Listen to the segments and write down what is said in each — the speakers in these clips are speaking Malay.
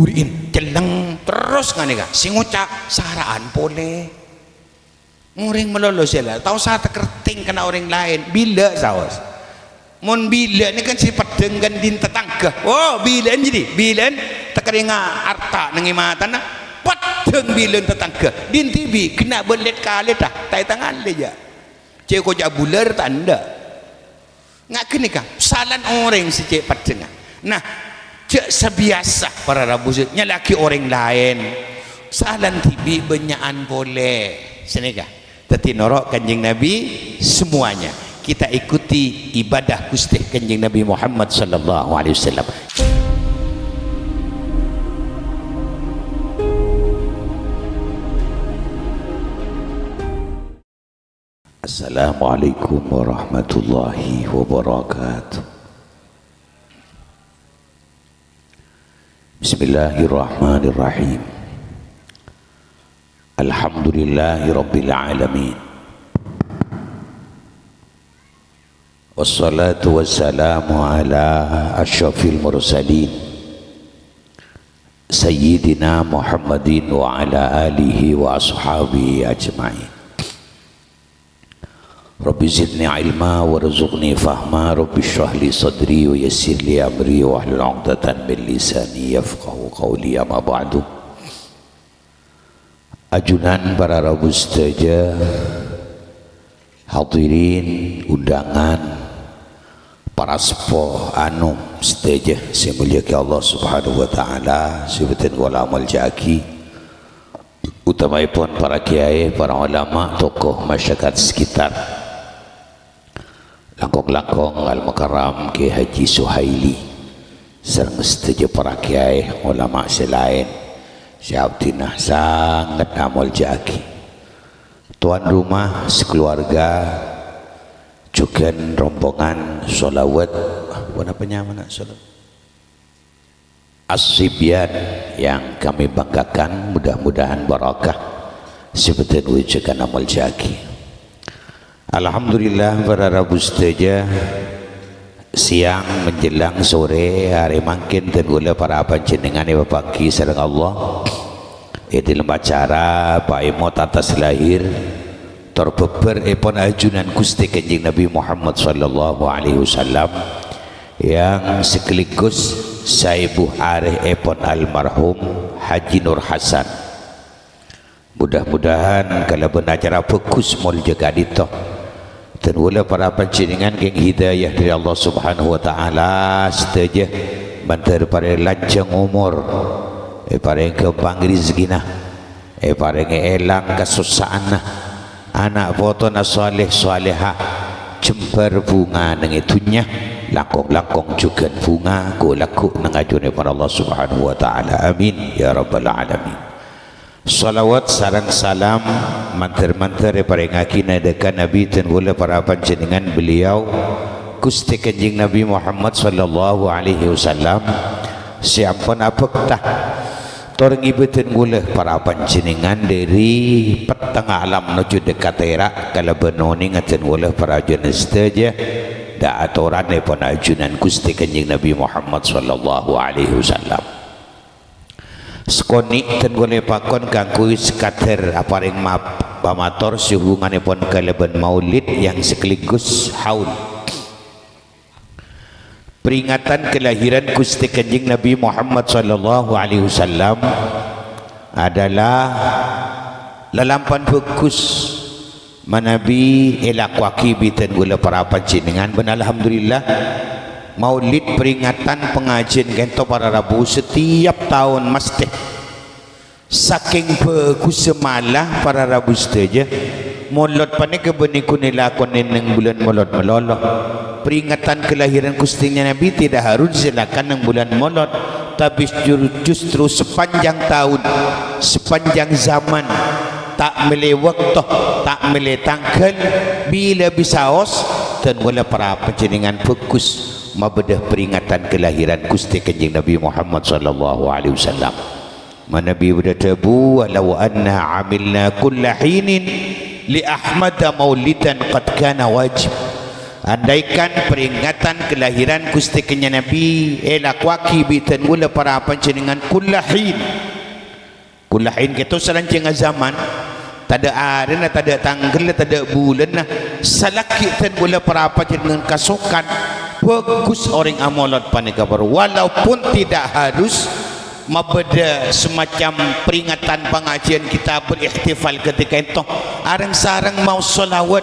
duriin celeng terus ngene ka sing ngucap saraan pole nguring melolo sila tahu saat kerting kena orang lain bila saus mun bila ni kan si pedeng kan din tetangga oh bila jadi bila tekeringa arta nengi mata na pedeng bila tetangga din tibi kena belet kali dah tai tangan dia cek ko jak bular tanda ngak kene ka salan orang si cek pedeng nah cek sebiasa para rabusnya laki orang lain salan tibi benyaan boleh senega teti norok kanjeng Nabi semuanya kita ikuti ibadah Gusti kanjeng Nabi Muhammad sallallahu alaihi wasallam. Assalamualaikum warahmatullahi wabarakatuh. Bismillahirrahmanirrahim. Alhamdulillahi rabbil alamin. Wassalatu wassalamu ala asyrafil mursalin Sayyidina Muhammadin wa ala alihi wa ashabihi ajma'in. Rabbi zidni ilma warzuqni fahma. Rabbi shrah li sadri wa yassir li amri wa hlul 'uqdatan min lisani yafqahu qawli. Amma ba'du. Ajunan para rabu sedaja, hadirin undangan, para sepuh anu sedaja saya muliakan Allah Subhanahu wa taala, sebutin wala amal jaki, utamaipun para kiai, para ulama, tokoh masyarakat sekitar, langkong-langkong Al-Mukarram Kiai Haji Suhaili, sareng sedaja para kiai ulama selain Syabdinah sangat amal jaki, tuan rumah sekeluarga, juga rombongan sholawat, apa mana sholawat As-Sibyan yang kami banggakan, mudah-mudahan barakah seperti wujudan amal jaki. Alhamdulillah para rabu sedaja, siang menjelang sore hari mangkin dan gula para panjenengan pagi sareng Allah itu lembacara Pak Imot atas lahir terbeber epon ajunan Gusti Kanjeng Nabi Muhammad sallallahu alaihi wasallam yang sekaligus saibuh areh epon almarhum Haji Nur Hasan. Mudah-mudahan kalau benacara bagus mul jaga dito dan wala para panjenengan geng hidayah dari Allah Subhanahu wa taala sedaja bantar para lanjang umur pareng kembang rezekina pareng elang kesusahan anak potona saleh salehah jembar bunga nang itunya langkong-langkong juga bunga go laku nang ajune para Allah Subhanahu wa taala. Amin ya rabbal alamin. Salawat sarang salam mantar-mantar parengakina dekan Nabi dan gula para panjenengan beliau Gusti Kanjeng Nabi Muhammad sallallahu alaihi wasallam siampun apektah toreng ibetan gula para panjenengan dari petengah alam menuju dekat era kalau benoni ngaten gula para jenis saja da aturan pun ajunan Gusti Kanjeng Nabi Muhammad sallallahu alaihi wasallam. Sekonik dan boleh pakon kangkui sekater aparing pamator sehubunganipun kalaban maulid yang sekaligus haul peringatan kelahiran Gusti Kanjeng Nabi Muhammad sallallahu alaihi wasallam adalah lalampan bagus manabi elak wakibi dan gula para panjenengan ben alhamdulillah maulid peringatan pengajian gento para rabu setiap tahun mesti saking bagus semalah para rabu saja molot panik kebenikun nilakon neng bulan molot melolo peringatan kelahiran Gustinya Nabi tidak harus silakan neng bulan molot tapi justru sepanjang tahun sepanjang zaman tak milih waktu tak milih tanggal bila bisa os dan wala para panjenengan bagus mabedah peringatan kelahiran Gusti Kanjeng Nabi Muhammad sallallahu alaihi wasallam. Nabi berdabu walau anna amilna kulla hinin li ahmad maulidan qad kana wajib. andaikan peringatan kelahiran Gusti kenya Nabi elak waki bitan gula para panjenengan kullahin kita selanceng zaman tak ada hari tak ada tanggal tak ada bulan salaki tan gula para panjenengan kasukan bagus orang amolat panikabar walaupun tidak harus mabeda semacam peringatan pengajian kita berihtifal ketika itu arang sarang mau solawat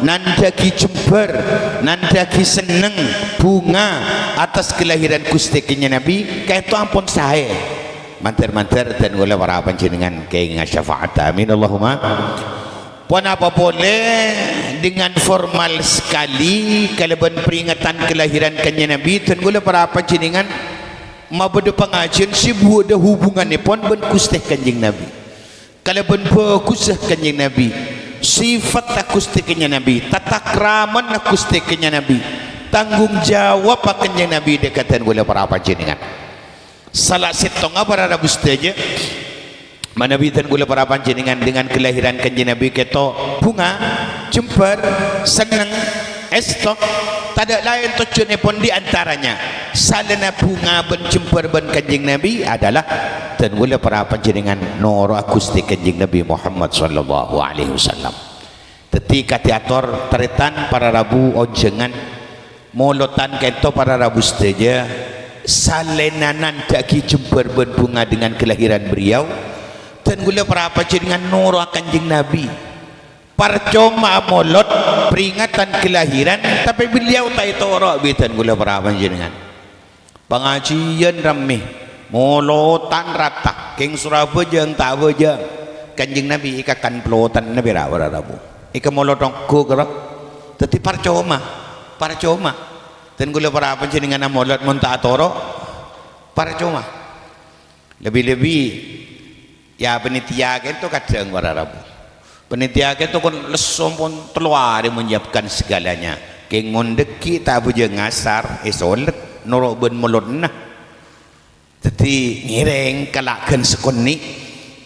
nandaki jember nandaki seneng bunga atas kelahiran Gusti kenya Nabi kayak itu ampun saya mantar-mantar dan gula para panjenengan kayak syafaat amin Allahumma pun apa boleh dengan formal sekali kalaban peringatan kelahiran kenya Nabi dan gula para panjenengan mabada pengajian si buat dah hubungan ni pun ben Gusti kanjeng Nabi kalau ben bagus kanjeng Nabi sifat Gusti kanjeng Nabi tata krama Gusti kanjeng Nabi tanggungjawab kanjeng Nabi dekatan gula para panjenengan salah setengah para Gusti aja mana bitan gula para panjenengan dengan kelahiran kanjeng Nabi keto bunga jember seneng estok tak ada lain tujuannya pun diantaranya salana bunga ben jember ben kanjeng Nabi adalah dan gula para panjenengan noro Gusti kanjeng Nabi Muhammad sallallahu alaihi wasallam ketika teater teretan para rabu onjengan molotan kento para rabu saja salenanan daki jember ben bunga dengan kelahiran beliau dan gula para panjenengan noro kanjeng Nabi percuma molot peringatan kelahiran tapi beliau tak itu orang bitan gula para panjenengan pengajian ramai molotan rata keng Surabaya yang tak bejang kanjeng Nabi ikakan pelotan Nabi rawara rabu ika molotong ku gerak tapi percuma dan gula para panjenengan molot muntah atoro percuma lebih-lebih ya penitia itu kadang para rabu penitia itu kan lesom pun keluar menyiapkan segalanya keng mondeki tak punya ngasar solet norok ben molot nah jadi ngireng kalakkan sekoni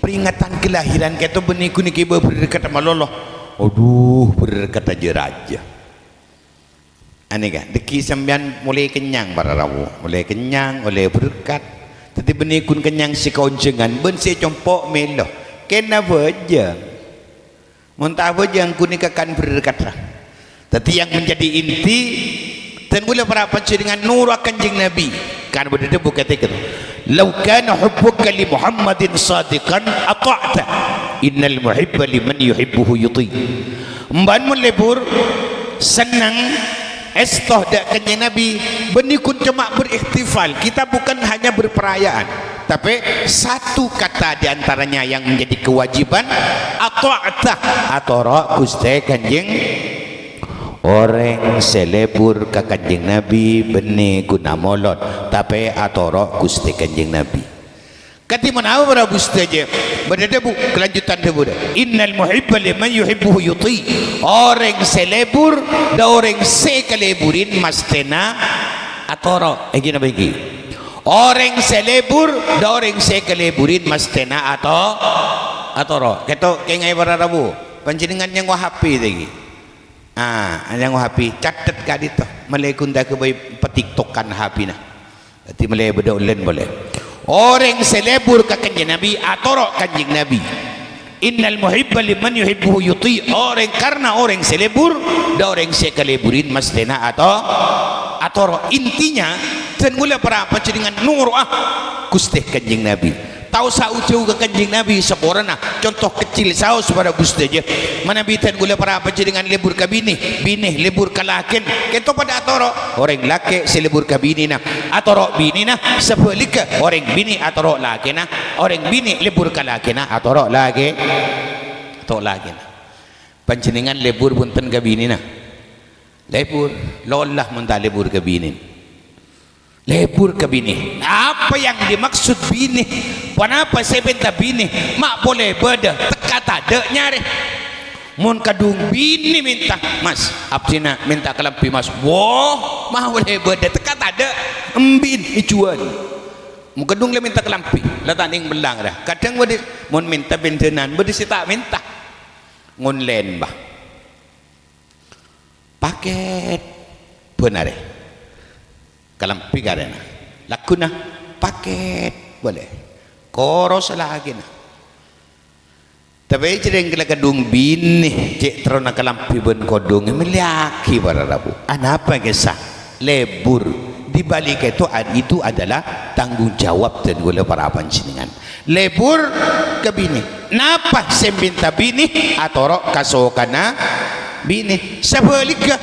peringatan kelahiran kita beniku niki berdekat sama Allah aduh berdekat aja raja aneh kan deki sambian mulai kenyang para rawu mulai kenyang oleh berkat jadi benikun kenyang si kaunjengan ben si compok meloh kena bejang muntah yang kunikakan berdekat lah. Tapi yang menjadi inti dan mula para panjenengan nur kanjeng Nabi kan berdede bukan itu. Lau kana hubbuka li Muhammadin sadiqan ata'ta innal muhibba liman yuhibbuhu yuti. Mban melebur senang estoh dak kanjeng Nabi benikun cuma berihtifal kita bukan hanya berperayaan tapi satu kata diantaranya yang menjadi kewajiban atau Gusti kanjeng orang selebur ke kanjeng Nabi benih guna molot tapi atau Gusti kanjeng Nabi kati mana para Gusti aja berdada bu kelanjutan debu innal muhibba liman yuhibbuhu yuti orang selebur da orang sekeleburin mastena atau gini bagi orang selebur da orang sekeleburin mastena atau keto kengai para rabu panjenengan yang wahapi lagi yang wahapi catat kali tu malay kunda ke bay petiktokan hapi na nanti malay beda ulen boleh orang selebur ke kanjeng Nabi atau kanjeng Nabi innal muhibba liman yuhibbuhu yuti orang karena orang selebur da orang sekeleburin mastena atau intinya dan mula para panjenengan nur Gusti kanjeng Nabi tahu saujau ke kanjeng Nabi seorang contoh kecil saus pada Gusti aja mana bitan gula para panjenengan lebur ke bini lebur ke lakin keto pada atoro orang laki selebur ke bini atoro bini sebaliknya orang bini atoro laki orang bini lebur ke laki atoro laki panjenengan lebur punten ke bini lebur lolah mentah lebur ke bini lebur ke bini apa yang dimaksud bini kenapa saya minta bini mak boleh beda teka tak ada nyari mun kadung bini minta mas absina minta kelampi mas wah mah boleh beda teka tak ada embin icuan mun kadung le minta kelampi la tanding belang dah kadang bodi mun minta bendenan bodi si tak minta ngun len bah paket benar kalampi karena lakuna paket boleh koros lagi na tapi cereng kala kadung bini cek terona kalampi ben kodong meliaki para rabu apa kisah lebur di balik itu adalah tanggung jawab dan gula para pancingan lebur ke bini napa sembinta bini atau rok kasokana bini sebaliknya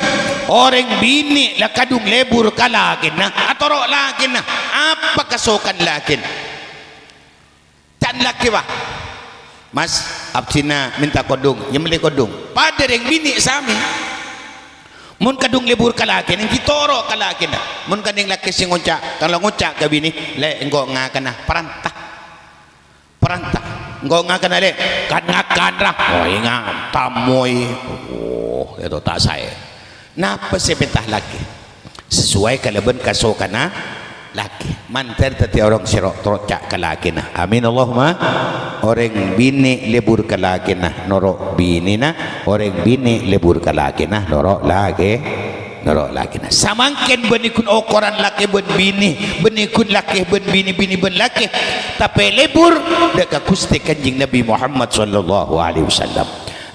orang bini lah kadung lebur kalagin na atau rok lagin na apa kasokan lagin tan laki ba mas absina minta kodong yang beli kodong pada yang bini sami mun kadung lebur kalagin yang kitoro kalagin na mun kading laki sing ngoncak kalau ngoncak ke bini le engko ngakan na perantah engko ngakan na le kan ngakan rah oh ingat tamoy oh itu tak saya napa sepetah laki sesuai kalaban kasokan na laki manter tati orang sirok trocak ke laki na amin Allahumma orang bini lebur ke laki na norok bini na orang bini lebur ke laki na norok laki na samangken benikun ukuran laki ben bini benikun laki ben bini ben laki tapi lebur dekat kusti kanjing Nabi Muhammad sallallahu alaihi wasallam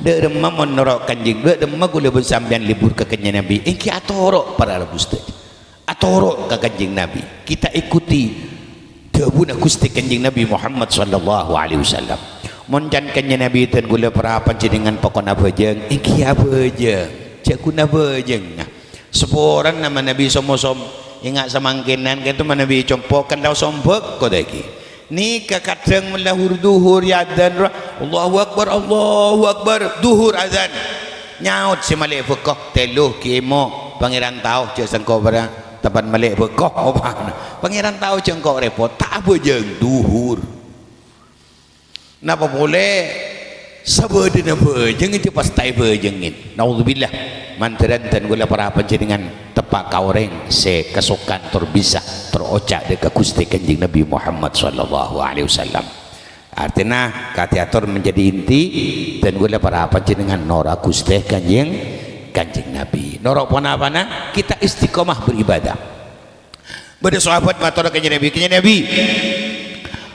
de mamon norok kanjing de magule ben sampean libur ke kanjing Nabi engki atorok para ustaz atorok ke kanjing Nabi kita ikuti debuna kusti kanjing Nabi Muhammad sallallahu alaihi wasallam mon jan kanjing Nabi ten gula para panjenengan pokon apa jeung engki apa jeung cek kuna bejeng seporan nama Nabi somosom ingat samangkinan kan tu Nabi compokan lau sombek ko daki ni kakadeng melahur duhur ya adzan Allahu akbar duhur azan nyaut si malik fekah teluh kemo pangeran tahu je sangko bara tapan malik fekah obana pangeran tahu je engkau repot tak bejeng duhur napa boleh sabadina bejeng itu pastai bejengin naudzubillah manteran dan gula para panjenengan tepak kaureng se kesokan terbisa terocak dekat Gusti Kanjeng Nabi Muhammad sallallahu alaihi wasallam artinya katiatur menjadi inti dan gula para panjenengan nora Gusti Kanjeng Nabi nora pana kita istiqomah beribadah pada sahabat matur Kanjeng Nabi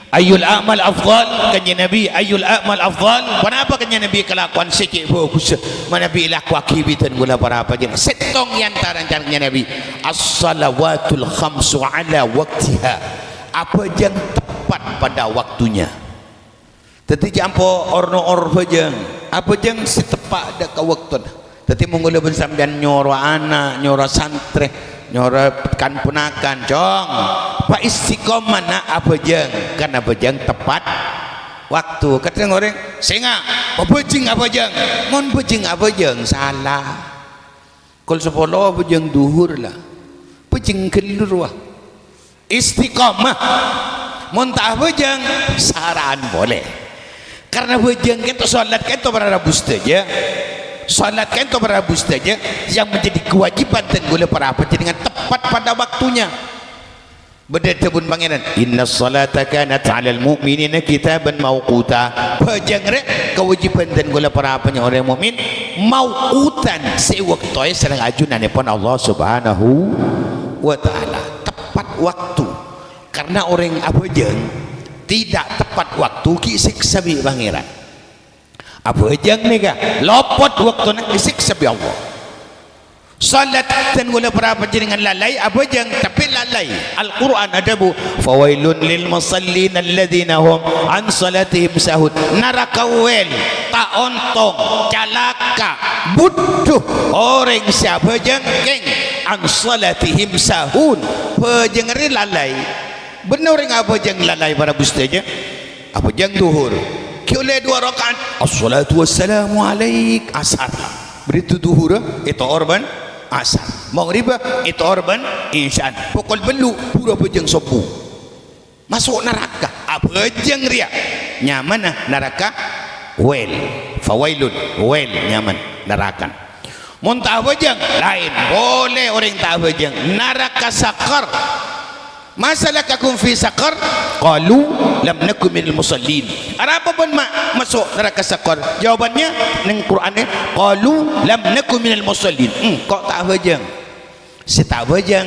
ayul amal afdal kanjeng Nabi ayul amal afdal kenapa kanjeng Nabi kelakuan secik fokus Nabi laku akibitan gula para apa jeung setong yang tarancannya Nabi as-salawatul khamsu ala waktiha apa yang tepat pada waktunya tadi jampo orno jeung apa yang setepak dak waktu tadi munggulah ben sampean nyoro anak nyoro santri nyoro kan punakan jong pak istiqomah na apa jeng kan apa jeng tepat waktu kadang orang singa bejing apa jeng mon bejing apa jeng salah kul sepuluh apa jeng duhur lah bejing kelur wah istiqomah mon tak apa jeng saran boleh karena bejing kita sholat kita berada bustaja salat kan itu berabus saja yang menjadi kewajiban dan gula para panjenengan tepat pada waktunya berdetebun pangeran inna salata kanat 'alal mu'minina kitaban mauquta pajangre kewajiban dan gula para panjenengan orang mukmin mauqutan sewaktu serang ajunan pun Allah Subhanahu wa taala tepat waktu karena orang abajang tidak tepat waktu ki siksa bi pangeran apa jang nika lopot waktu nak disiksa bi Allah salat dan gula para panjenengan lalai apa jang tapi lalai Al-Quran ada bu fawailun lil musallin alladzina hum an salatihim sahun neraka wel tak ontong calaka butuh orang siapa jang geng an salatihim sahun pejengeri lalai benar orang apa jang lalai para bustanya apa jang duhur oleh 2 rakaat assalatu wassalamu alaik asar beritu duhur itu orban asar maghrib itu orban isyan pukul belu pura bejeng sopu masuk neraka apa bejeng ria nyaman neraka wel fawailun wel nyaman neraka muntah bejeng lain boleh orang tak bejeng neraka sakar masalakakum fi saqar qalu lam nakum minal musallin apa pun masuk neraka sakar? Jawabannya ning Quran ni, qalu lam nakum minal musallin. Kok tak bajang? Si tak bajang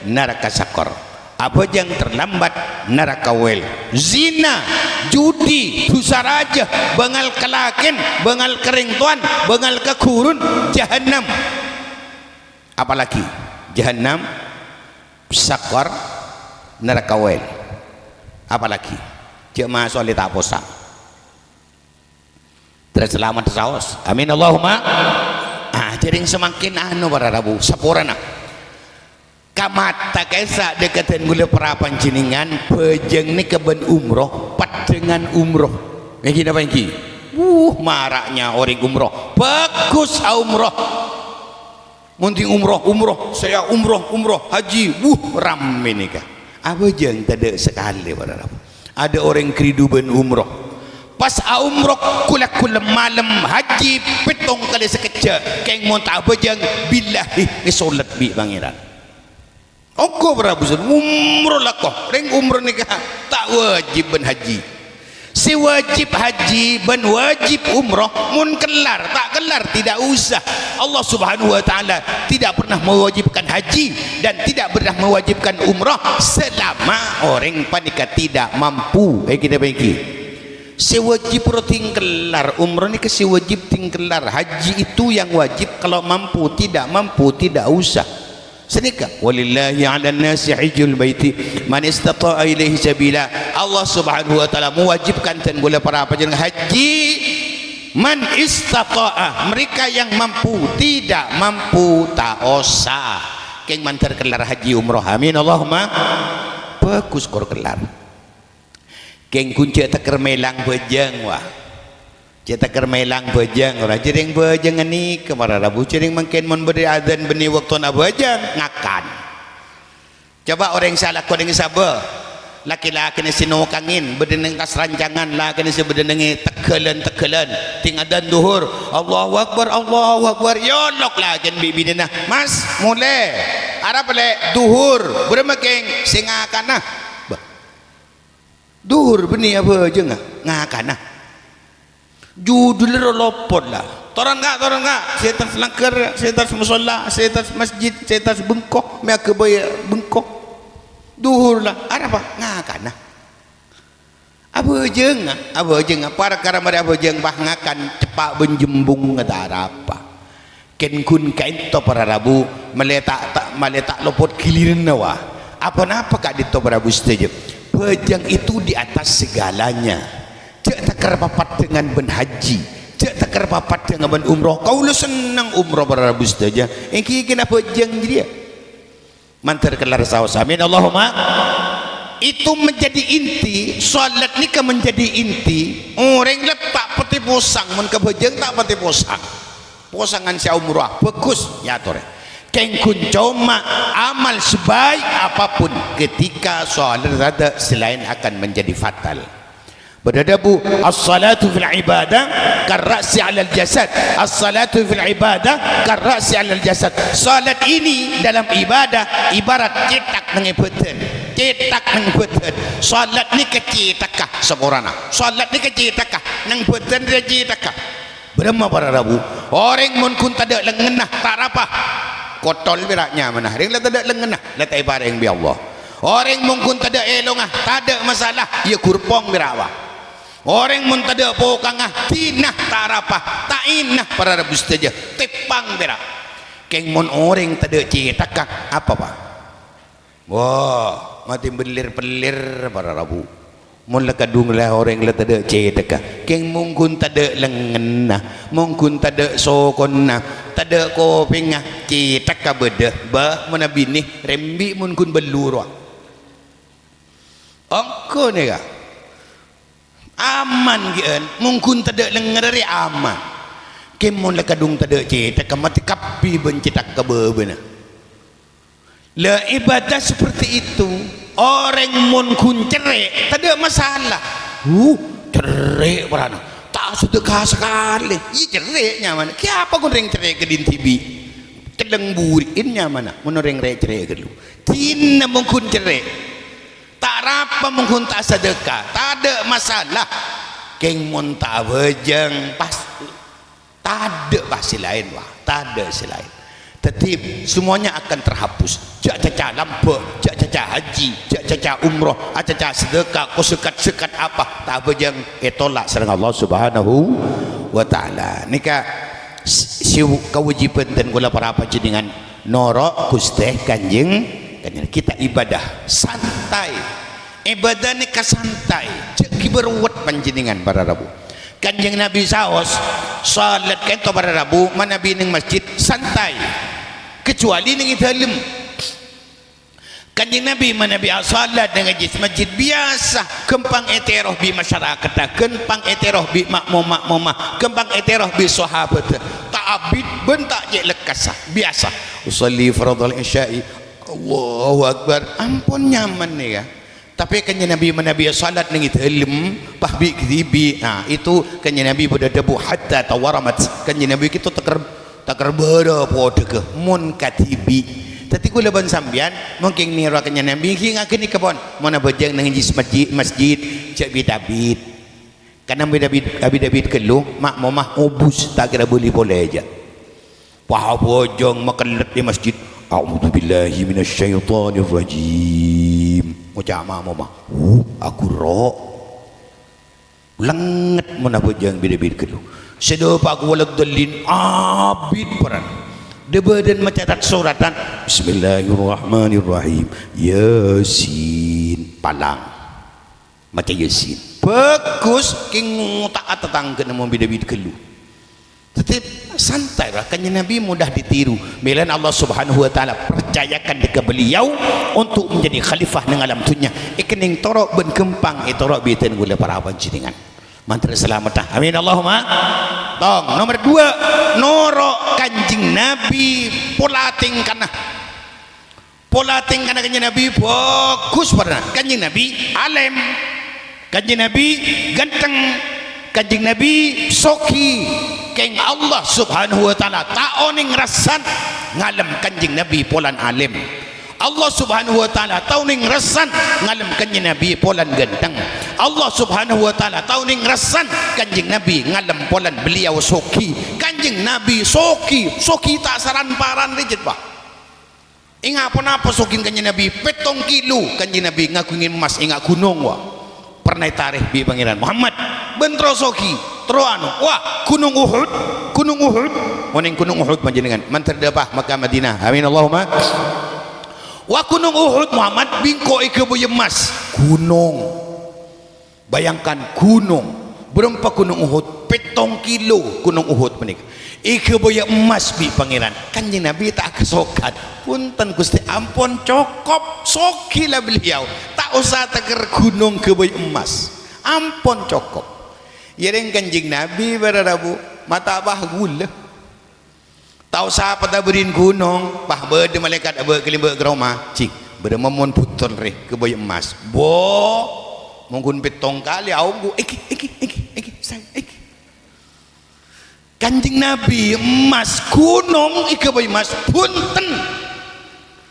neraka sakar. Apa yang terlambat neraka wel. Zina, judi, dosa raja, bengal kelakin, bengal kering tuan, bengal kekurun, jahannam. Apalagi jahannam, sakar, neraka wel. Apalagi jemaah soleh tak posak. Terselamat saos. Amin Allahumma. Jadi semakin para Rabu sapurana. Kamata kaisa dekatan gula para pancingan pejeng ni keben umroh pat dengan umroh. Yang kita panci. Maraknya orang umroh. Bagus umroh. Munting umroh, saya umroh, haji. Ramai ni kah. Apa jeng tak sekali para Rabu. Ada orang keridu ben umroh. Pas umroh kula malam haji petong kali sekejap. Keng mon tak apa jeng billahi solat bi pangeran. Ongko berapa umroh lah kau. Ring umroh ni kah tak wajib ben haji. Si wajib haji ben wajib umroh mun kelar tak kelar tidak usah. Allah Subhanahu wa taala tidak pernah mewajibkan haji dan tidak pernah mewajibkan umroh selama orang panika tidak mampu. Kita bagi. Si wajib tingkelar umroh ni ke si wajib tingkelar. Haji itu yang wajib, kalau mampu tidak usah. Sedekah. Walillahi 'alan nasi hajjul baiti man istata'a ilaihi sabila. Allah Subhanahu wa taala mewajibkan dan gula para penjenengan haji man istata'a, mereka yang mampu, tidak mampu tak usah. Keng mantar kelar haji umroh. Amin Allahumma. Bagus kor kelar. Keng kunci tak melang bejeng wah. Kita kermelang bejang orang jering bejang ni kemara Rabu jering mungkin mon beri azan beni waktu nak bejang ngakan. Coba orang salah kau dengan sabar. Laki-laki ni sino kangin berdeneng kas rancangan lah kena seberdenengi tekelan tingadan duhur Allahu akbar yolok lah kan bibi dina mas mulai arab le duhur bermakeng singakan nah duhur beni apa je ngakan nah judul lopot lah toran enggak saya tas langkar saya tas musola saya tas masjid saya tas bengkok mereka bayar bengkok duhur lah ada apa ngakan nah apa jeng para karamada apa jeng bah ngakan cepak benjembung kata apa ken kun kain to para rabu meletak lopot kilirin nawa apa kak dito para rabu setuju pejang itu di atas segalanya. Cek takar papat dengan ben haji, cek takar papat dengan ben umroh. Kau lu senang umroh para Rabu saja. Engki kenapa jeng dia? Mantar kelar saus. Amin Allahumma. Itu menjadi inti. Salat ni kan menjadi inti. Orang letak peti posang, mun kebejeng tak peti posang. Posangan si umroh bagus ya tore. Kengkun cuma amal sebaik apapun ketika salat ada selain akan menjadi fatal. Beradabu as-salatu fil ibadah karra'si 'alal jasad. As-salatu fil ibadah karra'si 'alal jasad. Salat ini dalam ibadah ibarat cetak nang beten. Cetak nang beten. Salat ni kecetakah seorang. Salat ni kecetakah nang beten dia cetakah. Berema para Rabu. Orang mun kun tada lengenah tak rapah. Kotol beraknya mana. Ring la tada lengenah la tai bareng bi Allah. Orang mun kun tada elongah tak ada masalah. Ia kurpong berawa. Orang mun tada pokangah tinah tarapah tak inah para Rabu saja tepang berak keng mun orang tada cetakah apa pak wah mati belir-belir para Rabu mun lakadung lah orang la tada cetakah keng mungkun tada lengenah mungkun tada sokonnah tada kopingah cetakah bedah bah mana bini rembi mungkun belurwa angko ni kah aman gian mungkin tidak lengar aman kemun la kadung tada cetak mati kapi bencetak ke bebena la ibadah seperti itu orang mungkin cerai tak ada masalah cerai berana tak sedekah sekali cerai mana siapa kau yang cerai ke din TV celeng burinnya mana menoreng cerai ke lu tina mungkin cerai tak apa mungkin tak sedekah tak ada masalah keng mun tak bejeng pas tak ada pasti lain wah, tak ada selain. Tetap semuanya akan terhapus. Jak caca lampu, jak caca haji, jak caca umroh, caca sedekah, kau sekat apa, tak bejeng tolak sareng Allah Subhanahu wa taala. Nika siu kewajiban dan gula para panjenengan norok Gusti Kanjeng kita ibadah santai. Ibadah ni santai, cek berwet panjenengan para Rabu. Kanjeng Nabi saos salat kento para Rabu mana Nabi ning masjid santai. Kecuali ning dalam. Kanjeng Nabi mana Nabi salat dengan masjid biasa, kempang eteroh bi masyarakat, kempang eteroh bi makmum-makmumah, kempang eteroh bi sahabat. Ta'abid bentak je lekasah biasa. Usolli fardhal isya'i. Allahu akbar. Ampun nyaman nih ya. Tapi kanjeng Nabi menabi salat ning dalam pahbi kibi itu kanjeng Nabi pada debu hatta tawaramat kanjeng Nabi kita takar bera podege mun katibi tadi kula ban sambian mungkin nira kanjeng Nabi hingga kini kebon mana bejeng nang masjid cek bidabit karena bidabit keluh mak momah ubus tak kira boleh aja paha bojong makelet di masjid. A'udzubillahi minasyaitonirrajim. Ucap mama, aku rok lenget mana bojang bida-bida keluh. Sedopa aku walad dalin abid peran. Debadan mencatat suratan Bismillahirrahmanirrahim. Yasin palang. Macam Yasin. Bagus king tak tetangga nama bida-bida keluh. Tetapi santai lah kanjeng Nabi mudah ditiru. Bila Allah Subhanahu wa taala percayakan dekat beliau untuk menjadi khalifah nang alam dunia. Ikening torok ben kempang torok biten gula para panjenengan. Mantra selamat. Amin Allahumma. Tong nomor 2 norok kanjeng Nabi polating kana. Polating kana kanjeng Nabi bagus pernah. Kanjeng Nabi alim. Kanjeng Nabi ganteng. Kanjeng Nabi soki keng Allah Subhanahu wa taala taoning rasan ngalem kanjeng Nabi polan alim. Allah Subhanahu wa taala taoning rasan ngalem kanjeng Nabi polan ganteng. Allah Subhanahu wa taala taoning rasan kanjeng Nabi ngalem polan beliau soki. Kanjeng Nabi soki tak saran paran rejet Pak. Ingat apa sokin kanjeng Nabi 7 kilo kanjeng Nabi ngaku ingin emas ingat gunung wa. Pernah tarikh bi pangeran Muhammad bentro soki teruanu wah gunung Uhud moning gunung Uhud panjenengan mantar dapah Makkah Madinah amin Allahumma wah gunung Uhud Muhammad bingko ike boye emas gunung bayangkan gunung berempat gunung Uhud 7 kilo gunung Uhud menik ike boye emas bi pangeran kanjeng Nabi tak kesokan punten Gusti ampun cokop soki lah beliau tak usah teker gunung ke boye emas ampun cokop yereng kanjeng Nabi pada Rabu mata bah gula tahu siapa tak berin gunung bah berde malaikat abe kelimba geroma cik berde memon putul reh ke boye emas bo mungkin 7 kali au iki kanjeng Nabi emas gunung ike boye emas punten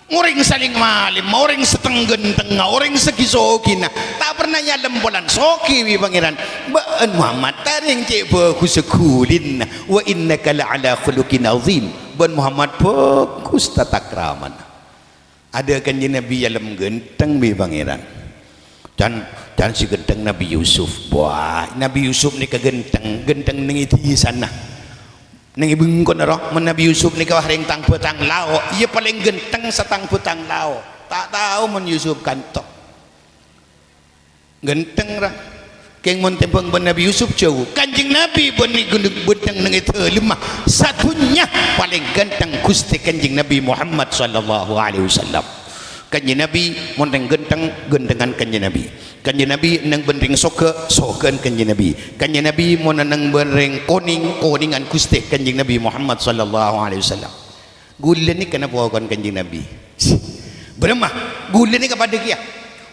orang saling malim orang setenggen tengah orang segisokina tak pernah nyalem bolan soki wi pangeran baan Muhammad taring cek bagus sekulin wa innaka la'ala khuluqin azim ban Muhammad bagus tata kraman ada kanjeng Nabi nyalem genteng wi pangeran dan si genteng Nabi Yusuf wah Nabi Yusuf ni kegenteng ning itu sana nang ibung kon roh Nabi Yusuf ni kawah ring tang petang lao ia paling genteng setang petang lao tak tahu men Yusuf kanto genteng ra keng mon tempeng ben Nabi Yusuf jauh kanjeng Nabi beni genteng nang itu lemah satunya paling genteng Gusti kanjeng Nabi Muhammad sallallahu alaihi wasallam kanjeng Nabi mon genteng gentengan kanjeng Nabi kanjeng Nabi nang bendring sokeun kanjeng Nabi mun nang bendring koningan Gusti kanjeng Nabi Muhammad sallallahu alaihi wasallam gula ni kana puakan kanjeng Nabi beremah gula ni kepada kia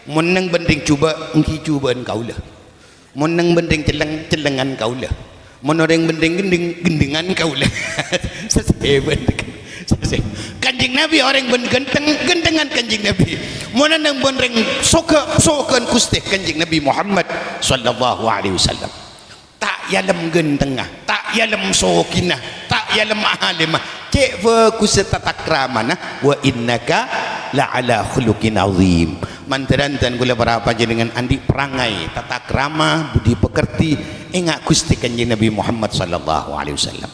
mun nang bendring cuba engki cubaan kaulah mun nang bendring celengan kaulah mun orang bendring gendengan kaulah seseban kanjeng Nabi orang gentengan kanjeng Nabi mana nang benreng sokeun Gusti kanjeng Nabi Muhammad sallallahu alaihi wasallam tak yalem gen tengah, tak yalem sokinah, tak yalem alimah. Cek fokus tatakramana wa innaka la ala khuluqin azim. Manteran dan gula berapa dengan andi perangai tatakrama budi pekerti ingat Gusti Kanjeng Nabi Muhammad sallallahu alaihi wasallam.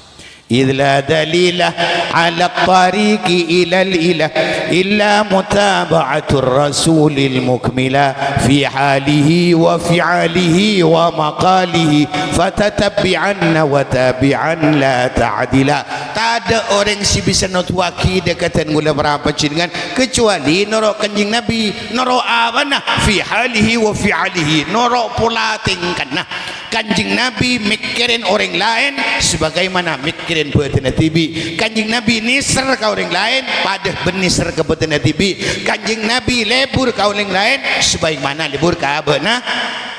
إذ لا دليل على الطريق إلى الإله إلا متابعة الرسول المكملة في حاله وفعاله ومقاله فتتبعن وتابعا لا تعدلا. Tak ada orang si bisa not waki dekatan gula berapa jenengan kecuali norok Kanjeng Nabi, norok apa nah fi halihi wa fi'alihi, norok pula tingkan nah Kanjeng Nabi mikirin orang lain sebagaimana mikirin buatan tibi. Kanjeng Nabi nisr ke orang lain pada benisr ke buatan tibi. Kanjeng Nabi lebur ke orang lain sebagaimana lebur ke abana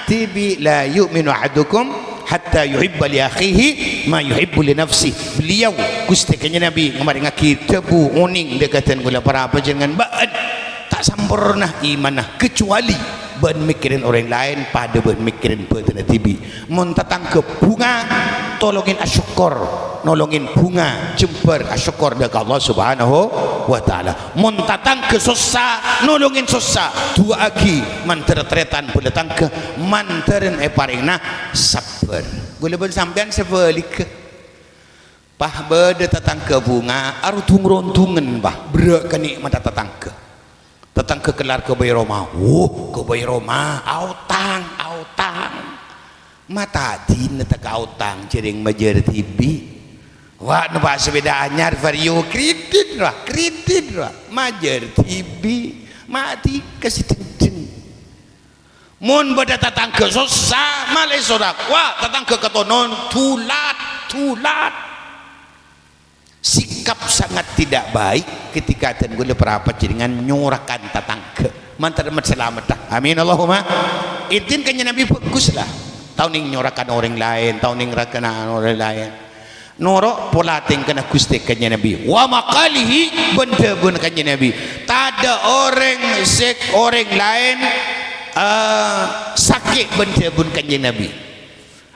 tibi. La yu'minu ahadukum hatta yuhibba li akhihi ma yuhibbu li nafsi. Beliau Gusti Kanjeng Nabi ngamaring aki tebu uning dekatan gula para panjenengan baan tak sempurna imanah kecuali ben mikirin orang lain pada ben mikirin buatan tibi. Mun tatang ke bunga tolongin asyukur, nolongin bunga jemper asyukur dekat Allah Subhanahu wa taala. Mun tatang ke susah nolongin susah dua agi manteretretan boleh tang ke manteren paringna sabar. Boleh ben sampean sebalik pah bede tatang ke bunga aru tungrontungan bah berak kenikmat tatang ke datang ke kelar ke Bayi Roma. Ke Bayi Roma autang mata din tak autang jering majer tibi wa nampak sepeda anyar vario kredit lah majer tibi mati kesideng mun beda datang ke susah malai sorak wa datang ke ketonon tulat sikap sangat tidak baik ketika dan gula perapat dengan nyorakan tatangke mantar selamat dah. Amin Allahumma. Intin kanya Nabi bagus lah tahun ning nyorakan orang lain, tahun ning rakan orang lain norok pola ting kena Gusti kanya Nabi wa maqalihi benda bun kanya Nabi tak ada orang lain sakit benda bun kanya Nabi.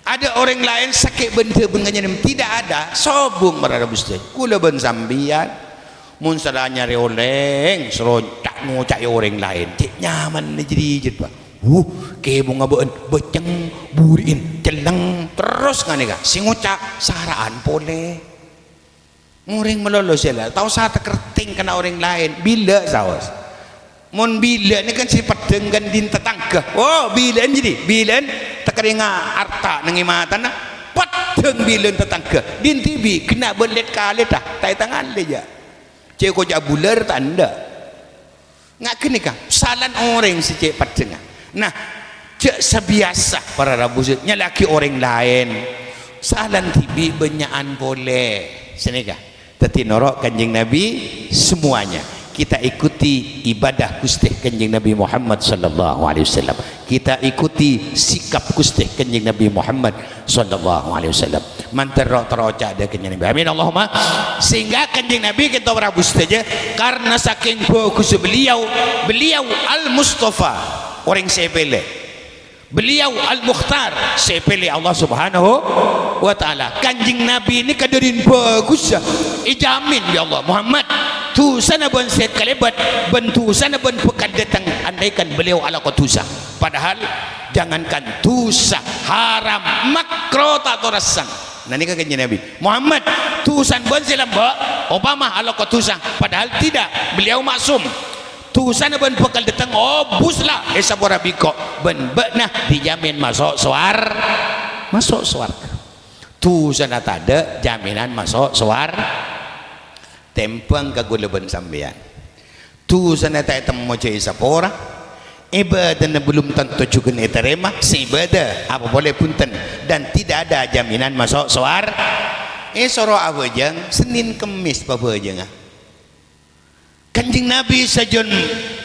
Ada orang lain sakit benda bengannya tidak ada sobung berada Gusti kula ben sambian mun sadanya reoleng serontak ngucak orang lain cik nyaman jadi jet pak ke bunga beun beceng buriin celeng terus ngane ka sing ngucak saraan pole muring melolos ya tahu sate kerting kena orang lain bila sawas mun bila ni kan si pedeng kan din tetangga bilan jadi bilan tekeringa arta nangimatan pedeng bilan tetangga din tibi kena belet kali dah tai tangan leja cek koja bular tanda ngak kini kah salan orang si cek pedeng nah cek sebiasa para rabusnya laki orang lain salan tibi benyaan boleh sini kah teti norok Kanjeng Nabi semuanya kita ikuti ibadah Gusti Kanjeng Nabi Muhammad sallallahu alaihi wasallam. Kita ikuti sikap Gusti Kanjeng Nabi Muhammad sallallahu alaihi wasallam. Mantero teroca ada Kanjeng Nabi. Amin Allahumma. Sehingga Kanjeng Nabi kita berabus saja karena saking bagus beliau Al-Mustafa orang sepele. Beliau Al-Mukhtar sepele Allah Subhanahu wa taala. Kanjeng Nabi ini kadarin bagus ijamin ya Allah Muhammad tu sana ben set kalebat bentu sana ben pekan datang andaikan beliau ala kotusa padahal jangankan tusa haram makro tak torasang nani ka Kanjeng Nabi Muhammad tusan ben selamba Obama ala kotusa padahal tidak beliau maksum tu sana ben pekan datang buslah esabora biko ben benah dijamin masuk suarga tu sana tak ada jaminan masuk suarga tempang kagulaban sambian tu sana tak temu cai sapora ibadah belum tentu juga diterima si ibadah apa boleh punten dan tidak ada jaminan masuk suar soro apa jang Senin Kemis apa jang Kanjeng Nabi sajen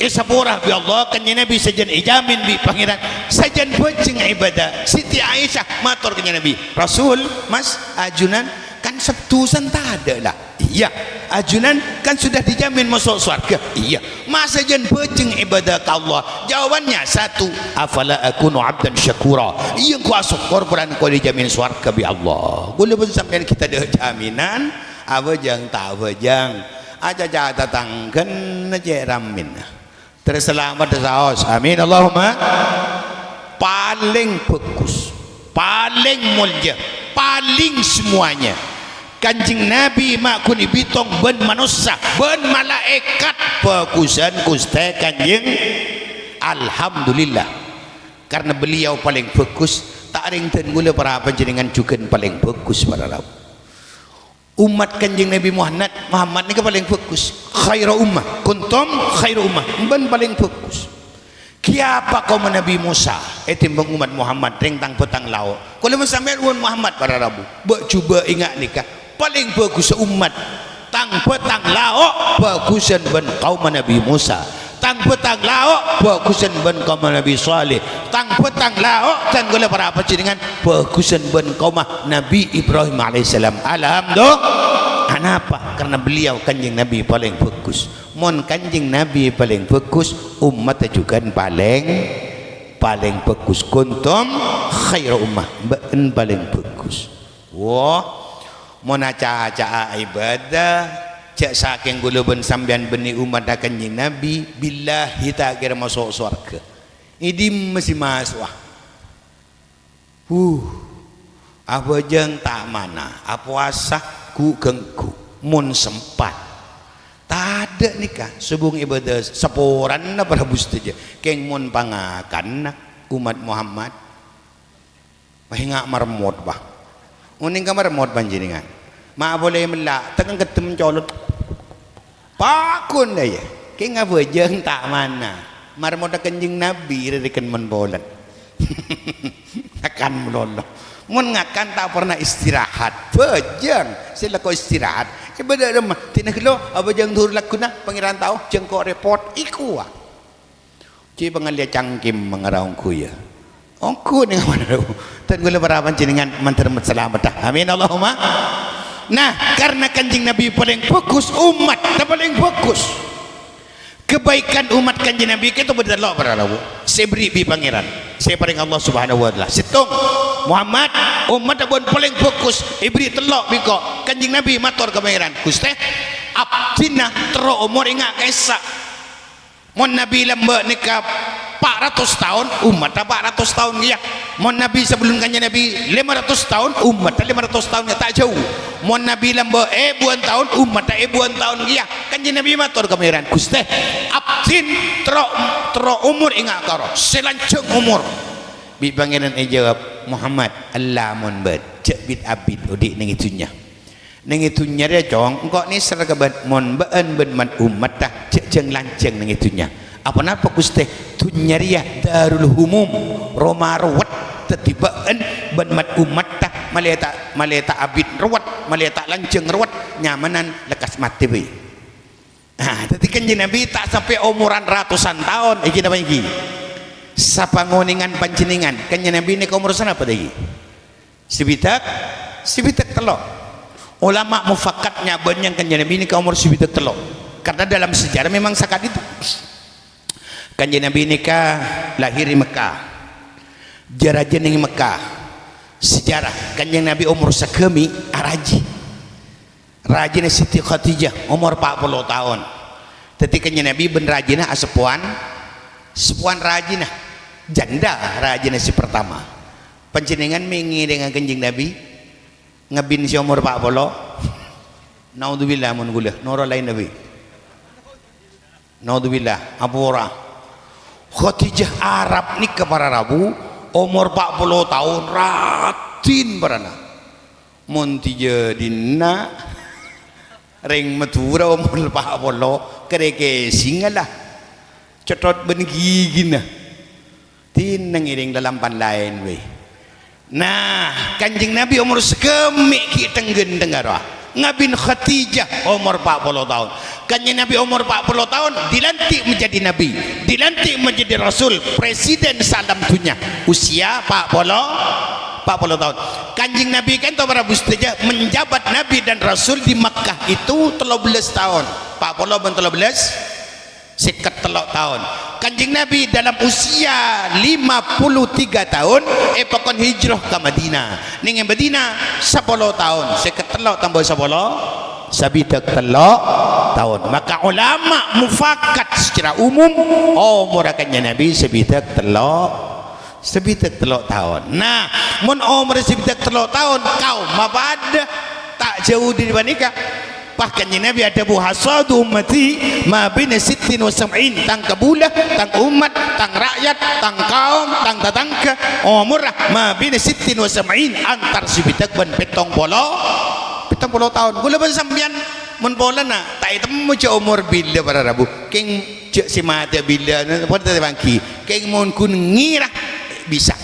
sapora bi Allah Kanjeng Nabi sajen ijamin bi pangeran sajen bojeng ibadah Siti Aisyah matur Kanjeng Nabi Rasul mas ajunan kan septusan tak ada lah Iya. Ajunan kan sudah dijamin masuk surga. Iya. Masa jen pejeng ibadah ke Allah? Jawabannya satu, afala akunu abdan syakura. Iya ku asuk korban kau dijamin surga bi Allah. Boleh pun sampai kita ada jaminan apa jang tak apa jang aja jata tangken aja ramin terselamat tersaos amin Allahumma. Paling bagus, paling mulia, paling semuanya Kanjeng Nabi mak kuni bitong ben manusia ben malaikat bagusan kuste kanjeng. Alhamdulillah karena beliau paling bagus tak ringten gula para panjenengan juga paling bagus para rabu. Umat kanjeng Nabi Muhammad ni paling bagus. Khairu ummah kuntum khairu ummah ben paling bagus. Kiapa kaum Nabi Musa timbang umat Muhammad ring tang petang lau. Kalau sampai umat Muhammad para rabu cuba ingat nikah paling bagus umat tang petang lau bagusan ben kaum Nabi Musa, tang petang lau bagusan ben kaum Nabi Saleh, tang petang lau dan gula para apa dengan bagusan ben kaum Nabi Ibrahim alaihissalam. Alhamdulillah. Kenapa? Karena beliau kanjeng Nabi paling bagus. Mon kanjeng Nabi paling bagus, umat juga paling bagus. Kuntum khairu ummah, ben paling bagus. Wah, mon aca-aca ibadah cak saking gula ben sampean beni umat kanjeng Nabi billahi tak kira masuk surga. Ini masih masuk. Apa jeng tak mana? Apa asah ku gengku mun sempat tak ada nikah sebung ibadah seporan na para bustaja keng mun pangakan umat Muhammad pahinga marmot bah uning ka marmot panjenengan ma boleh melak tekan ketemu colot pakun daya keng apa jeng tak mana marmot kanjeng Nabi rekan menbolan akan meloloh mun ngakan tak pernah istirahat bejang sila ko istirahat ibadah rumah tina kilo apa jang dur lakuna pangeran tahu jeng ko report iku ah ci pangalia cangkim mangaraong kuya ongku ning mana tan gula para panjenengan mantar selamat amin Allahumma. Nah karena kanjeng Nabi paling fokus umat tak paling fokus kebaikan umat kanjeng Nabi itu berdelok para lawu saya beri bi pangeran saya paling Allah subhanahu wa ta'ala situng Muhammad umat abon paling fokus ibri telok biko kanjeng Nabi matur ke pangeran Gusti abdina tero umur ingat kaisa mon Nabi lamba nikah 400 tahun umat 400 tahun ya mon Nabi sebelum kanjeng Nabi 500 tahun umat 500 tahun tak jauh mon Nabi lamba buan tahun umat buan tahun ya kanjeng Nabi matur ke pangeran Gusti abdin tero umur ingat karo selanceng umur bi pangeran jawab Muhammad Allah mon bed cek bit abid udik nang itunya dia cong engkau ni seragabat mon been ben man umat dah cek jeng lanceng nang itunya apa napa Gusti dunya dia darul humum roma ruwet tetibaan ben mat umat dah maleta abid ruwet maleta lanceng ruwet nyamanan lekas mati we. Tapi kanjeng Nabi tak sampai umuran ratusan tahun iki apa iki sapangoningan panjenengan kanjeng Nabi ini umur apa tadi sibitak telok ulama mufakatnya banyak kanjeng Nabi ini umur sibitak telok karena dalam sejarah memang sakat itu kanjeng Nabi ini lahir di Mekah jarajen di Mekah sejarah kanjeng Nabi umur sekemi rajin Siti Khadijah umur 40 tahun tapi kanjeng Nabi ben rajinah sepuan rajinah janda rajin si pertama panjenengan mengi dengan kanjeng Nabi ngabin si umur 40 naudzubillah mun gula nora lain Nabi naudzubillah apura Khadijah Arab nikah para rabu umur 40 tahun ratin barana mun tija dinna ring matura umur 40 kereke singalah cetot ben gigina tinang iring dalam pan lain we. Nah kanjeng Nabi umur sekemik ki tenggen tenggara ngabin Khadijah umur 40 tahun kanjeng Nabi umur 40 tahun dilantik menjadi Nabi dilantik menjadi Rasul presiden salam dunia usia 40 40 tahun. Kanjeng Nabi kan tahu para bustaja menjabat Nabi dan Rasul di Makkah itu 13 tahun. 40 ben 13 sekat telok tahun. Kanjeng Nabi dalam usia 53 tahun pakon hijrah ke Madinah. Ning Madinah 10 tahun. Sekat telok tambah 10 sabidak telok tahun. Maka ulama mufakat secara umum umur kanjeng Nabi sabidak telok tahun. Nah, mun umur sabidak telok tahun kau mabad tak jauh daripada nikah. Bahkan Nabi ada buhasadu ummati ma bina sittin wa sab'in, tang kabulah, tang umat, tang rakyat, tang kaum, tang tatangka umurah ma bina sittin wa sab'in, antar sibitak ban petong polo tahun. Gula ban sambian mun bola na tak temu je umur bila para rabu keng je si mata bila pada bangki keng mun kun ngira bisa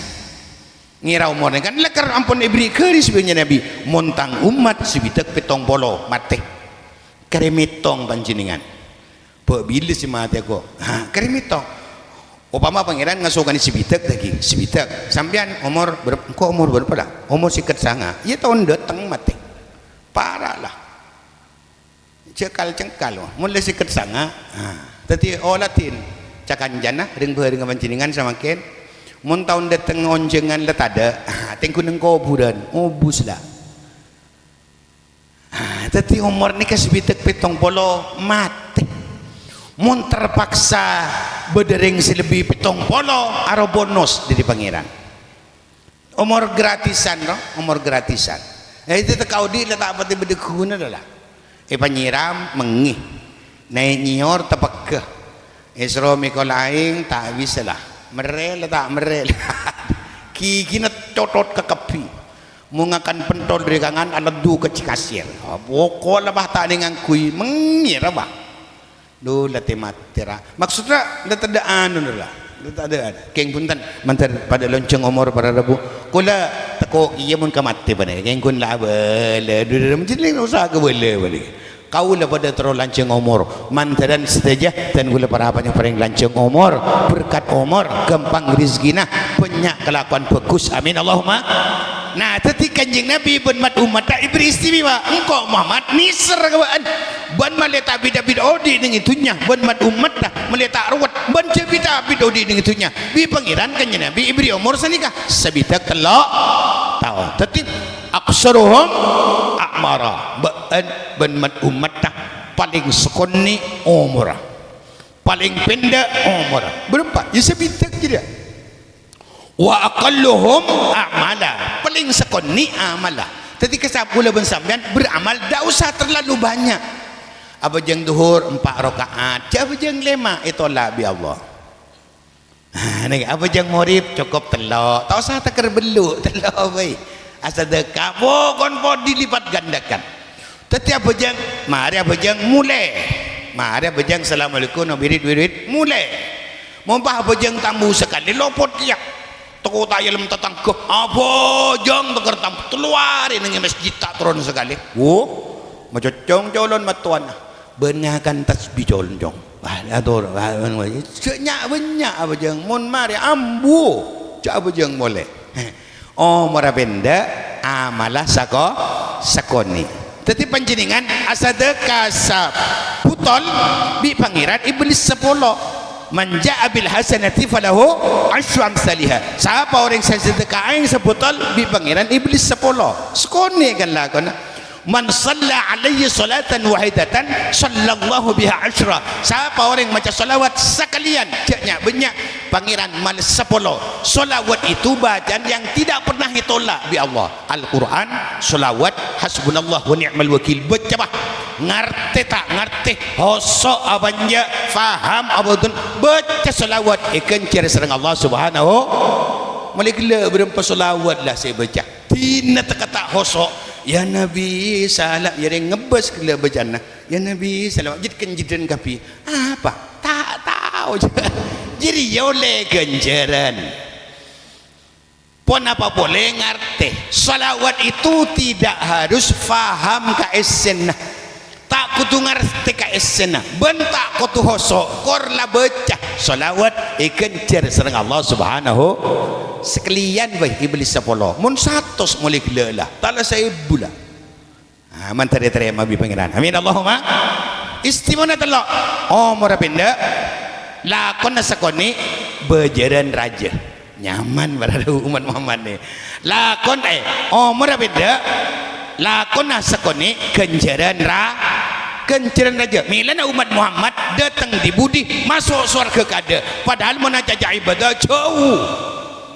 ngira umurnya kan lekar ampun ibri keris sebenarnya Nabi montang umat sibitak petong polo mate keremitong panjenengan bila si mati aku keremitong upama pangeran ngasukan sibitak lagi sibitak sampean umur kok umur berapa dah umur sikat sanga ya tahun datang mati parah lah cengkal mulai sikat sanga tadi olatin cakan jana ring panjenengan sama ken mun tahun datang onjengan letada tengku nengko budan obus lah. Tadi umur ni kasbitak petong polo mati. Mun terpaksa berdering selebih petong polo aro bonus dari pangeran. Umur gratisan no, umur gratisan. Itu kau di letak apa tiba dekuna adalah. Panyiram mengih. Naik nyor tepak. Esro mikolaing tak bisa lah. Merel tak merel. Kiki na cotot ke kepi. Mengakan pentol dari kangan aladu ke cikasir pokok lah bah tak dengan kui mengira bah do lati matera maksudnya dah ada anu lah dah ada keng puntan mantar pada lonceng umur para rabu kula tako iya mun kamati pada keng kun lah bela do menjadi usaha ke bela balik kau lah pada terus lanceng umur mantaran seteja dan gula para apa yang paling lanceng umur berkat umur gampang rizkina banyak kelakuan bagus amin Allahumma. Nah, tadi kanjeng Nabi ben mat umat tak ibri istimewa. Engkau Muhammad nisar kawaan. Ben maleta bida-bida odi dengan itunya. Ben mat umat dah maleta arwat. Ben bida bida odi dengan itunya. Bi pangeran kanjeng Nabi ibri umur sanika sabidak telok tahun. Tadi aksaruhum a'mara. Ben mat umat dah paling sekoni umur. Paling pendek umur. Berapa? Ya sabidak je dia. Wa aqalluhum a'mala, paling sekoni amala. Tadi kesapula ben sampean beramal dak usah terlalu banyak. Apa jeng duhur 4 rakaat, apa jeng 5 itulah bi Allah. Apa jeng maghrib cukup telok, tak usah takar beluk telok baik. Asal dekat pokon dilipat gandakan. Tadi apa jeng mari apa jeng mulai. Mari apa jeng assalamualaikum wirid mulai. Mumpah apa jeng tamu sekali lopot kiak. Toko tak yalam tatangke apa jang teker tam keluarin dengan masjid tak turun sekali macam jong colon matuan benyakan tasbih colon jong atur banyak apa jang mun mari ambu cak apa jang boleh mara benda amalah sakoni tetapi panjenengan asadaka sab putol bi pangeran iblis 10 manja bil hasanati falahu asyru amsalihha. Siapa orang yang sedekah aing sebutal bi pangeran iblis 10 sekone kan lakon man shalla alaihi salatan wahidatan sallallahu biha asyra. Siapa orang yang macam salawat sekalian jaknya banyak pangeran mal 10 salawat itu bacaan yang tidak pernah ditolak bi Allah. Al-Quran salawat hasbunallah wa ni'mal wakil baca ngerti tak ngerti hosok abanja faham abadun baca salawat ikan cari serang Allah subhanahu mulai gila berapa salawat lah saya baca tina tak hosok ya Nabi salam ya dia ngebas gila bacana ya Nabi salam jadikan jidan kapi apa tak tahu jadi oleh ganjaran pun apa boleh ngerti salawat itu tidak harus faham keesenah tak kutu ngerti ka esena bentak kutu hosok korla baca salawat kencir serang Allah Subhanahu sekalian baik iblis sepuluh mun 100 mulai gila lah tak lah saya bulan mantari terima bi pangeran amin Allahumma istimona telok murah pindah lakon sakoni berjaran raja nyaman berada umat Muhammad ni lakon murah pindah lakon sakoni kenjaran raja milana umat Muhammad datang di budi masuk surga kada padahal mana jajah ibadah jauh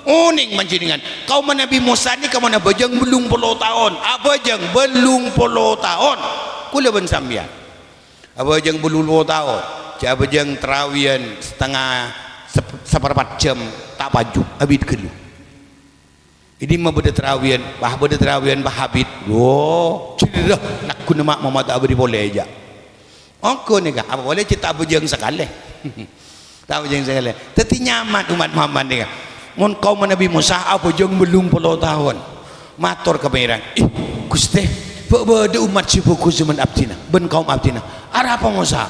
uning menjadikan kaum Nabi Musa ni kaum Nabi bajang belum 10 tahun abajang belum 10 tahun kula ben sambian abajang belum 10 tahun abajang terawian setengah seperempat jam tak baju habis kelu ini mah beda terawian habis cerita nak guna mak mama tak beri boleh aja aku ni apa boleh kita abajang sekali tak abajang sekali tetapi nyaman umat Muhammad ni mun kaum Nabi Musa apa jeng belum 10 tahun matur ke pangeran Gusti beda umat sibuku zaman abdina ben kaum abdina ada apa Musa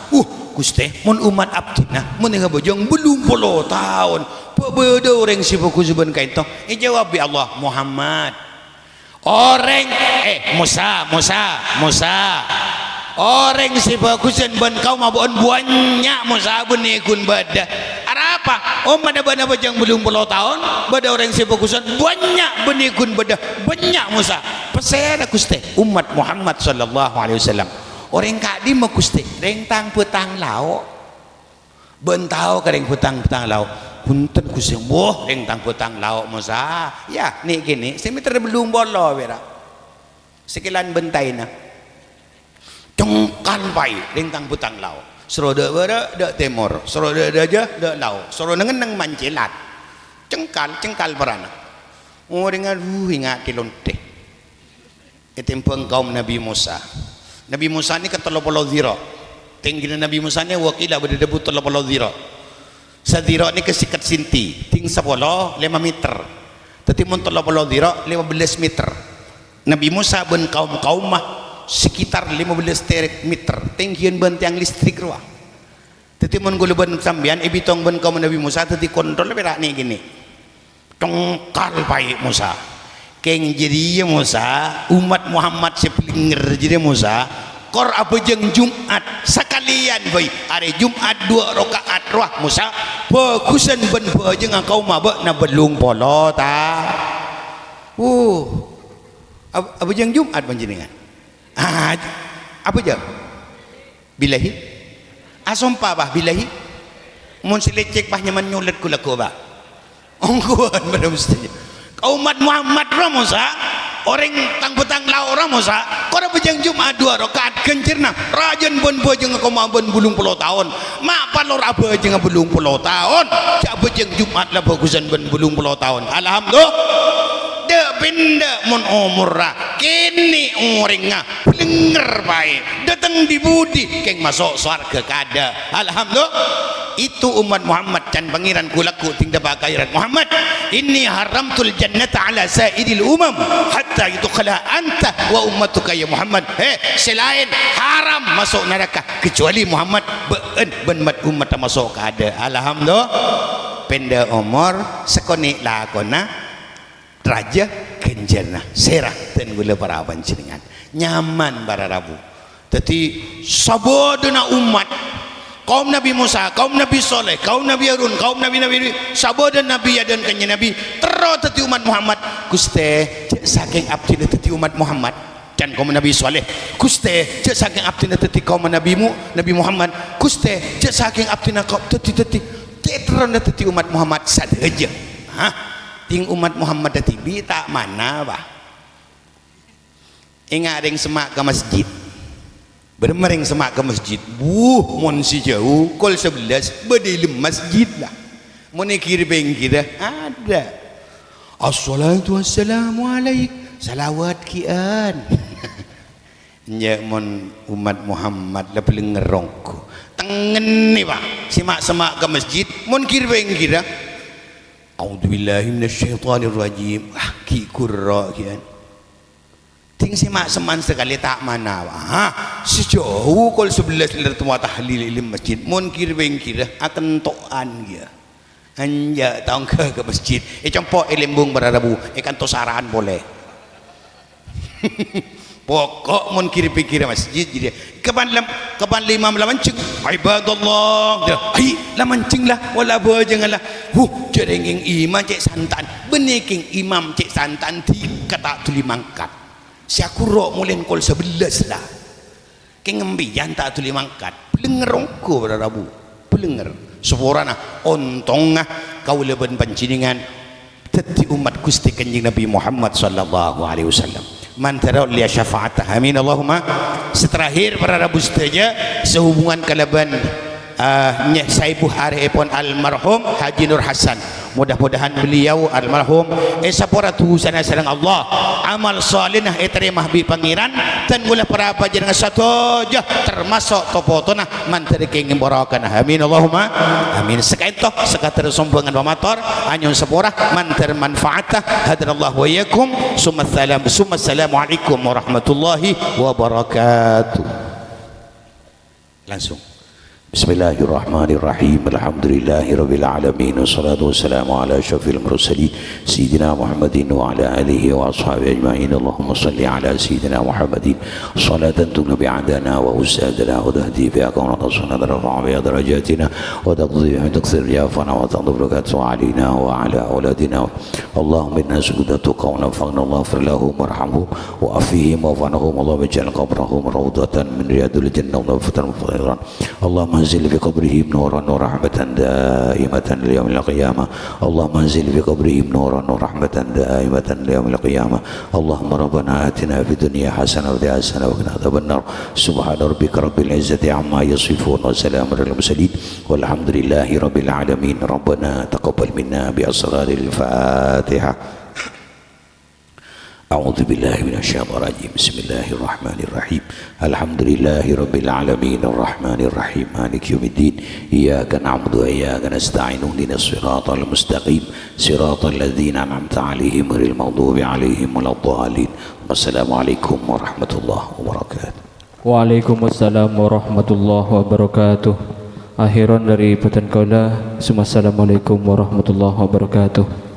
Gusti mun umat abdina mun bejeng belum 10 tahun beda orang sibuku zaman kaito jawab bi Allah Muhammad orang Musa orang sibuku zaman ben kaum abon banyak Musa ben ikun beda apa? Mana bana bajang belum 10 tahun, bada orang sebagusan banyak benikun bada banyak Musa. Pasal Gusti umat Muhammad sallallahu alaihi wasallam. Orang kadi mah Gusti, rentang petang lau. Bentau ka reng petang lau. Punten Gusti, rentang petang lau Musa. Ya, ni gini, semeter belum bolo bera. Sekilan bentaina. Cengkan pai rentang petang lau. Seroda bara dak timur, seroda aja dak lau, seroda ngeneng mancelat, cengkal perana. Dengan ingat kilonte. Itimpeng kaum Nabi Musa. Nabi Musa ni kan 30 zira. Tinggi Nabi Musa ni wakila berdebu 30 zira. Sadira ni kesikat sinti, ting 10 5 meter. Tetapi mun 30 zira 15 meter. Nabi Musa ben kaum mah sekitar 15 meter tinggian ben tiang listrik ruah tetapi mun gula ben sambian ibitong ben kaum Nabi Musa tadi kontrol berak ni gini tongkal pai Musa keng jadi Musa umat Muhammad sepelinger jadi Musa kor apa jeng Jumat sekalian bayi hari Jumat 2 rakaat ruah Musa bagusan ben bajeng engkau mabak na belum polo ta apa jeng Jumat panjenengan apa je bilahi asompa bah bilahi mun silecek bah nyaman nyulet kula ko bah ongkuan pada mestinya umat Muhammad Musa orang tang petang lau Musa kora bejang Jumat 2 rakaat kencirna rajan bon bojeng ko mabon bulung 10 tahun mak palor apa jeung bulung 10 tahun cak bejang Jumat lah bagusan ben bulung 10 tahun alhamdulillah pindah mun umurra kini orang pelenger baik datang di budi keng masuk surga kada alhamdulillah itu umat Muhammad can pangeran kulaku tingda bakairan Muhammad inni haramtul jannata ala sairil umam hatta yudkhala anta wa ummatuka ya Muhammad selain haram masuk neraka kecuali Muhammad ben umat masuk kada alhamdulillah penda umur sekoni lakona raja kenjerna serah dan gula para panjenengan nyaman para rabu jadi sabodana umat kaum Nabi Musa kaum Nabi Soleh kaum Nabi Harun kaum Nabi sabodan Nabi dan kanya Nabi terus tadi umat Muhammad Gusti saking abdina tadi umat Muhammad dan kaum Nabi Soleh Gusti saking abdina tadi kaum Nabimu Nabi Muhammad Gusti saking abdina kaum tadi terus tadi umat Muhammad saja ting umat Muhammad tibi tak mana bah ingat ring semak ke masjid bermering semak ke masjid mon si jauh kol 11 bedilem masjid lah mon kiri bengkir ada assalatu wassalamu alaik salawat kian nya mon umat Muhammad lah paling ngerongko tengen ni bah semak ke masjid mon kiri bengkir A'udzubillahi minasyaitonirrajim. Ki kurra kian. Ting simak seman sekali tak mana. Sejauh kol 11 lir tua tahlil ilim masjid mun kir bengkir akan toan dia. hanya tahu ke masjid compok lembung berarabu kan tosaran boleh pokok mun kiri-kiri masjid jadi kapan lima mancing ibadallah ai la mancing lah wala apa janganlah jerenging imam cek santan beneking imam cek santan di kata tuli mangkat siakurok mulen kol 11 lah ke ngembian tak tuli mangkat pelengerongko berarabu pelenger seporana ontongah kau leben pancingan teti umat Gusti Kanjeng Nabi Muhammad sallallahu alaihi wasallam mantara liya syafaatah amin Allahumma seterakhir berarabu saja sehubungan kalaban nyeh saibuh hari epon almarhum Haji Nur Hasan mudah-mudahan beliau almarhum sapora tu sana sareng Allah amal salih nah terima bi pangeran dan mula para panjenengan satu jah termasuk topotona manteri kenging barakan amin Allahumma amin sekaitoh sekater sombongan pamator anyun sepora manter manfaatah hadanallah wa iyyakum summa assalamu alaikum warahmatullahi wabarakatuh langsung Bismillahirrahmanirrahim. Alhamdulillahirabbil alamin. Wassalatu wassalamu ala asyrafil mursalin sayyidina Muhammadin wa ala alihi wa ashabihi ajma'in. Allahumma shalli ala sayyidina Muhammadin salatan tughni bi'adana wa usadana wa tahdi biha qawna tasuna rafa'a bi darajatina wa taqdi bi takthir yafana wa tadbrukat alaina wa ala auladina. Allahumma inna sujudatu qawna faghna Allah firlahu warhamhu wa afihim wa fanahum Allah bijal qabrahum rawdatan min riyadil jannah wa fatan fadhiran. Allahumma انزل في قبرهم نورا ورحمة دائمة ليوم القيامة اللهم انزل في قبرهم نورا ورحمة دائمة ليوم القيامة اللهم ربنا آتنا في الدنيا حسنة وفي حسنة وقنا عذاب النار سبحان ربك رب العزة عما يصفون وسلام على المرسلين والحمد لله رب العالمين ربنا تقبل منا بأسرار الفاتحة أعوذ بالله من الشيطان الرجيم بسم الله الرحمن الرحيم الحمد لله رب العالمين الرحمن الرحيم مالك يوم الدين إياك نعبد وإياك نستعين اهدنا الصراط المستقيم صراط الذين أنعمت عليهم غير المغضوب عليهم ولا الضالين والسلام عليكم ورحمة الله وبركاته. Waalaikumsalam warahmatullahi wabarakatuh. Akhiran dari Batan Kaula, Assalamualaikum warahmatullahi wabarakatuh.